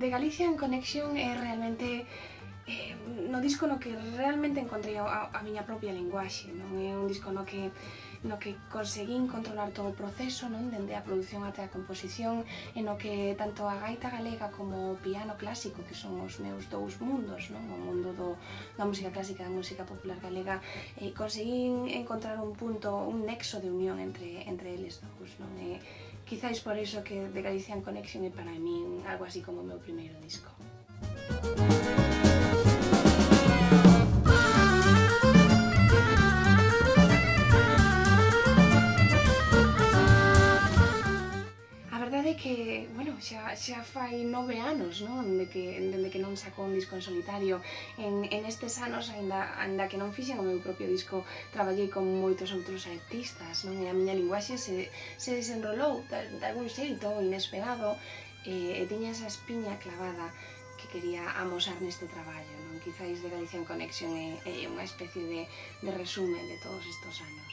de Galicia en Conexión é realmente no disco no que realmente encontrei a miña propia linguaxe, non? É un disco no que conseguín controlar todo o proceso, non? Dende a produción até a composición, e no que tanto a gaita galega como o piano clásico, que son os meus dous mundos, non? O mundo da música clásica e da música popular galega, conseguín encontrar un punto, un nexo de unión entre eles dous, non? E quizáis por iso que de Galicia en Conexión é para min algo así como o meu primeiro disco. Que, bueno, xa fai 9 anos, non? Dende que non sacou un disco en solitario. En estes anos, aínda que non fixen o meu propio disco, traballei con moitos outros artistas, non? E a miña linguaxe se desenrolou de algún xeito inesperado, e tiña esa espiña clavada que quería amosar neste traballo, non? Quizáis de Galicia en Conexión é unha especie de resumen de todos estes anos.